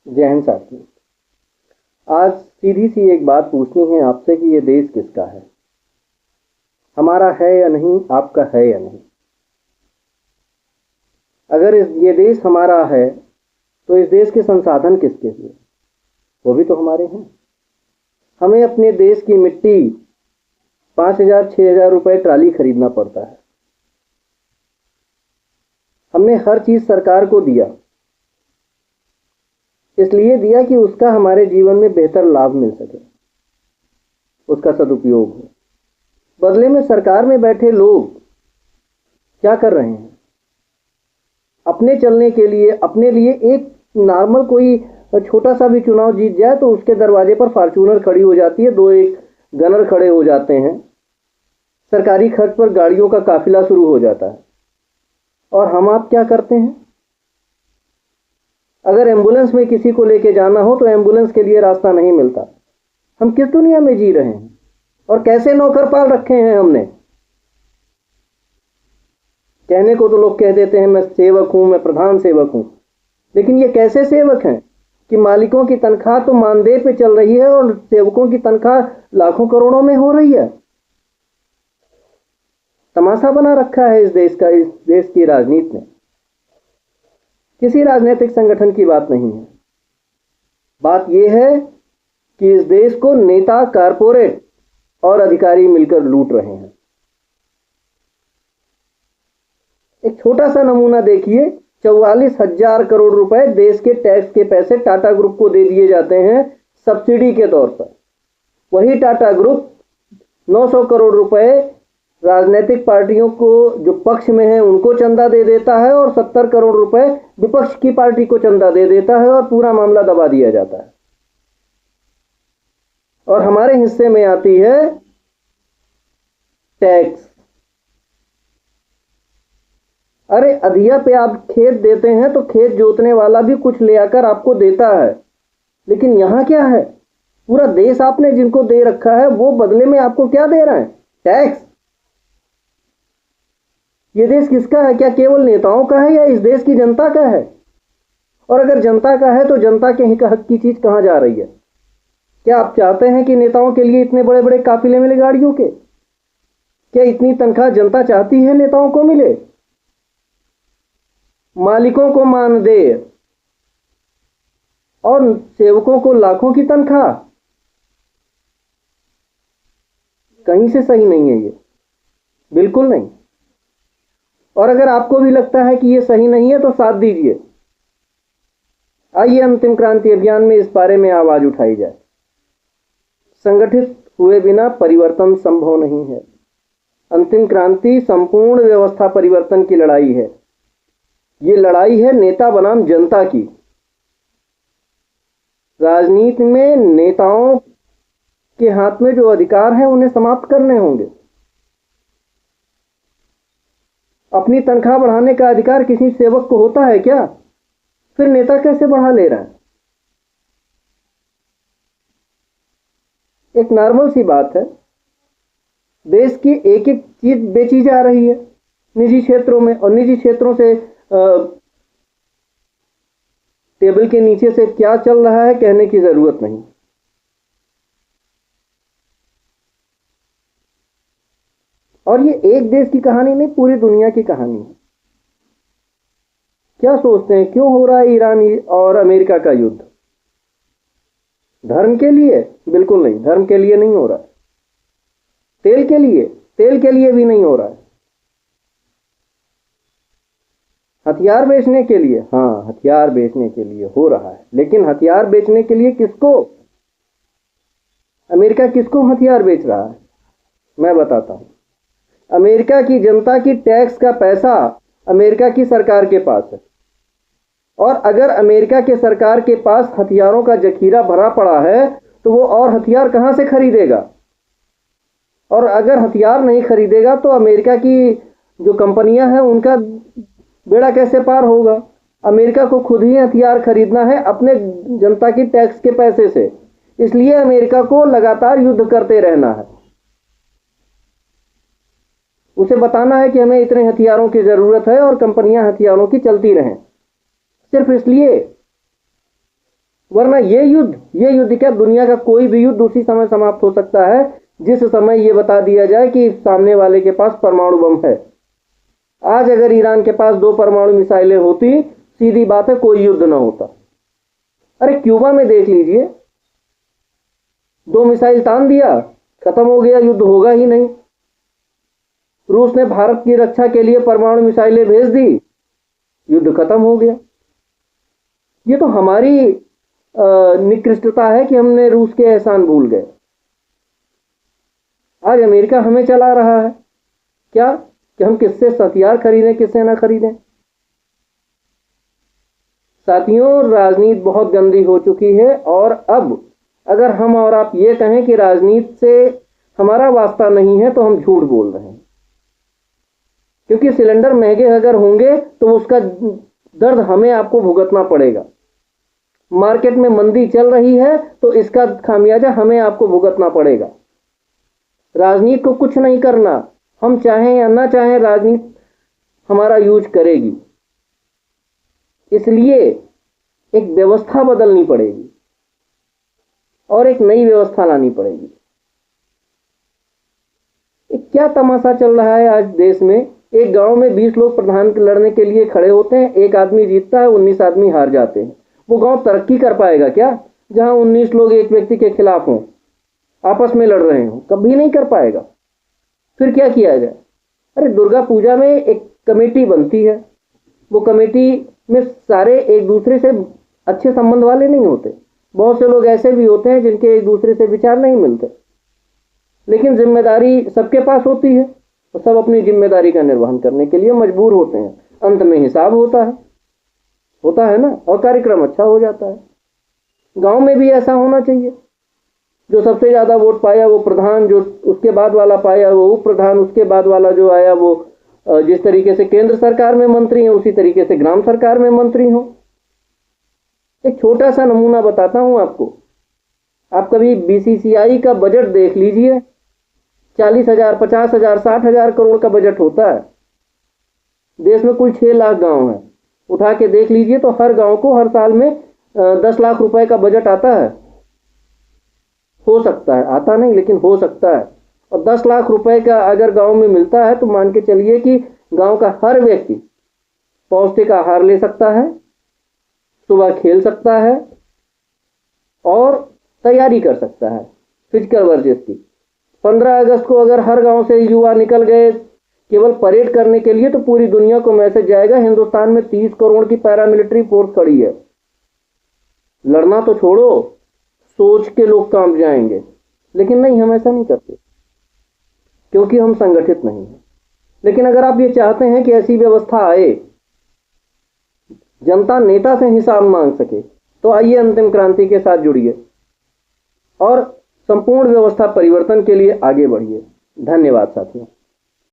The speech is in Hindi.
जय हिंद साथियों। आज सीधी सी एक बात पूछनी है आपसे कि ये देश किसका है? हमारा है या नहीं, आपका है या नहीं? अगर ये देश हमारा है तो इस देश के संसाधन किसके लिए? वो भी तो हमारे हैं। हमें अपने देश की मिट्टी 5,000 6,000 रुपए ट्राली खरीदना पड़ता है। हमने हर चीज सरकार को दिया, इसलिए दिया कि उसका हमारे जीवन में बेहतर लाभ मिल सके, उसका सदुपयोग हो। बदले में सरकार में बैठे लोग क्या कर रहे हैं? अपने चलने के लिए, अपने लिए एक नॉर्मल कोई छोटा सा भी चुनाव जीत जाए तो उसके दरवाजे पर फॉर्च्यूनर खड़ी हो जाती है, 2-1 गनर खड़े हो जाते हैं, सरकारी खर्च पर गाड़ियों का काफिला शुरू हो जाता है। और हम आप क्या करते हैं? अगर एम्बुलेंस में किसी को लेके जाना हो तो एम्बुलेंस के लिए रास्ता नहीं मिलता। हम किस दुनिया में जी रहे हैं? और कैसे नौकर पाल रखे हैं हमने? कहने को तो लोग कह देते हैं मैं सेवक हूं, मैं प्रधान सेवक हूं, लेकिन ये कैसे सेवक हैं कि मालिकों की तनख्वाह तो मानदेय पे चल रही है और सेवकों की तनख्वाह लाखों करोड़ों में हो रही है। तमाशा बना रखा है इस देश का, इस देश की राजनीति ने। किसी राजनीतिक संगठन की बात नहीं है। बात यह है कि इस देश को नेता, कारपोरेट और अधिकारी मिलकर लूट रहे हैं। एक छोटा सा नमूना देखिए, 44,000 करोड़ रुपए देश के टैक्स के पैसे टाटा ग्रुप को दे दिए जाते हैं सब्सिडी के तौर पर। वही टाटा ग्रुप 900 करोड़ रुपए राजनीतिक पार्टियों को जो पक्ष में है उनको चंदा दे देता है और 70 करोड़ रुपए विपक्ष की पार्टी को चंदा दे देता है और पूरा मामला दबा दिया जाता है। और हमारे हिस्से में आती है टैक्स। अरे अधिया पे आप खेत देते हैं तो खेत जोतने वाला भी कुछ ले आकर आपको देता है, लेकिन यहां क्या है? पूरा देश आपने जिनको दे रखा है वो बदले में आपको क्या दे रहे हैं? टैक्स। ये देश किसका है? क्या केवल नेताओं का है या इस देश की जनता का है? और अगर जनता का है तो जनता के हक की चीज कहां जा रही है? क्या आप चाहते हैं कि नेताओं के लिए इतने बड़े बड़े काफिले मिले गाड़ियों के? क्या इतनी तनख्वाह जनता चाहती है नेताओं को मिले? मालिकों को मानदेय और सेवकों को लाखों की तनख्वाह, कहीं से सही नहीं है ये, बिल्कुल नहीं। और अगर आपको भी लगता है कि ये सही नहीं है तो साथ दीजिए, आइए अंतिम क्रांति अभियान में इस बारे में आवाज उठाई जाए। संगठित हुए बिना परिवर्तन संभव नहीं है। अंतिम क्रांति संपूर्ण व्यवस्था परिवर्तन की लड़ाई है। ये लड़ाई है नेता बनाम जनता की। राजनीति में नेताओं के हाथ में जो अधिकार हैं उन्हें समाप्त करने होंगे। अपनी तनख्वाह बढ़ाने का अधिकार किसी सेवक को होता है क्या? फिर नेता कैसे बढ़ा ले रहा है? एक नॉर्मल सी बात है, देश की एक एक चीज बेची जा रही है निजी क्षेत्रों में, और निजी क्षेत्रों से टेबल के नीचे से क्या चल रहा है कहने की जरूरत नहीं। और ये एक देश की कहानी नहीं, पूरी दुनिया की कहानी है। क्या सोचते हैं क्यों हो रहा है ईरान और अमेरिका का युद्ध? धर्म के लिए? बिल्कुल नहीं, धर्म के लिए नहीं हो रहा है। तेल के लिए? तेल के लिए भी नहीं हो रहा है। हथियार बेचने के लिए? हाँ, हथियार बेचने के लिए हो रहा है, लेकिन हथियार बेचने के लिए किसको? अमेरिका किसको हथियार बेच रहा है? मैं बताता हूं। अमेरिका की जनता की टैक्स का पैसा अमेरिका की सरकार के पास है, और अगर अमेरिका के सरकार के पास हथियारों का जखीरा भरा पड़ा है तो वो और हथियार कहां से खरीदेगा? और अगर हथियार नहीं खरीदेगा तो अमेरिका की जो कंपनियां हैं उनका बेड़ा कैसे पार होगा? अमेरिका को खुद ही हथियार खरीदना है अपने जनता की टैक्स के पैसे से, इसलिए अमेरिका को लगातार युद्ध करते रहना है। उसे बताना है कि हमें इतने हथियारों की जरूरत है और कंपनियां हथियारों की चलती रहें, सिर्फ इसलिए वरना ये युद्ध क्या, दुनिया का कोई भी युद्ध उसी समय समाप्त हो सकता है जिस समय ये बता दिया जाए कि सामने वाले के पास परमाणु बम है। आज अगर ईरान के पास 2 परमाणु मिसाइलें होती, सीधी बात है कोई युद्ध ना होता। अरे क्यूबा में देख लीजिए, 2 मिसाइल तान दिया, खत्म हो गया, युद्ध होगा ही नहीं। रूस ने भारत की रक्षा के लिए परमाणु मिसाइलें भेज दी, युद्ध खत्म हो गया। ये तो हमारी निकृष्टता है कि हमने रूस के एहसान भूल गए। आज अमेरिका हमें चला रहा है क्या, कि हम किससे हथियार खरीदें किससे ना खरीदें। साथियों, राजनीति बहुत गंदी हो चुकी है, और अब अगर हम और आप ये कहें कि राजनीति से हमारा वास्ता नहीं है तो हम झूठ बोल रहे हैं। क्योंकि सिलेंडर महंगे अगर होंगे तो उसका दर्द हमें आपको भुगतना पड़ेगा। मार्केट में मंदी चल रही है तो इसका खामियाजा हमें आपको भुगतना पड़ेगा। राजनीति को कुछ नहीं करना, हम चाहें या ना चाहें राजनीति हमारा यूज करेगी। इसलिए एक व्यवस्था बदलनी पड़ेगी और एक नई व्यवस्था लानी पड़ेगी। एक क्या तमाशा चल रहा है आज देश में। एक गांव में 20 लोग प्रधान लड़ने के लिए खड़े होते हैं, एक आदमी जीतता है, 19 आदमी हार जाते हैं। वो गांव तरक्की कर पाएगा क्या, जहां 19 लोग एक व्यक्ति के खिलाफ हों, आपस में लड़ रहे हों? कभी नहीं कर पाएगा। फिर क्या किया जाए? अरे दुर्गा पूजा में एक कमेटी बनती है, वो कमेटी में सारे एक दूसरे से अच्छे संबंध वाले नहीं होते। बहुत से लोग ऐसे भी होते हैं जिनके एक दूसरे से विचार नहीं मिलते, लेकिन जिम्मेदारी सबके पास होती है और सब अपनी जिम्मेदारी का निर्वहन करने के लिए मजबूर होते हैं। अंत में हिसाब होता है ना, और कार्यक्रम अच्छा हो जाता है। गांव में भी ऐसा होना चाहिए। जो सबसे ज्यादा वोट पाया वो प्रधान, जो उसके बाद वाला पाया वो उप प्रधान, उसके बाद वाला जो आया वो जिस तरीके से केंद्र सरकार में मंत्री हैं उसी तरीके से ग्राम सरकार में मंत्री हों। एक छोटा सा नमूना बताता हूं आपको। आप कभी बीसीसीआई का बजट देख लीजिए, 40,000, 50,000, 60,000 करोड़ का बजट होता है। देश में कुल 6 लाख गांव हैं, उठा के देख लीजिए तो हर गांव को हर साल में 10 लाख रुपए का बजट आता है। हो सकता है, आता नहीं लेकिन हो सकता है। और 10 लाख रुपए का अगर गांव में मिलता है तो मान के चलिए कि गांव का हर व्यक्ति पौष्टिक आहार ले सकता है, सुबह खेल सकता है और तैयारी कर सकता है फिजिकल वर्जिश की। 15 अगस्त को अगर हर गांव से युवा निकल गए केवल परेड करने के लिए तो पूरी दुनिया को मैसेज जाएगा हिंदुस्तान में 30 करोड़ की पैरामिलिट्री फोर्स खड़ी है। लड़ना तो छोड़ो, सोच के लोग काम जाएंगे। लेकिन नहीं, हम ऐसा नहीं करते क्योंकि हम संगठित नहीं हैं। लेकिन अगर आप ये चाहते हैं कि ऐसी व्यवस्था आए, जनता नेता से हिसाब मांग सके, तो आइए अंतिम क्रांति के साथ जुड़िए और संपूर्ण व्यवस्था परिवर्तन के लिए आगे बढ़िए। धन्यवाद साथियों।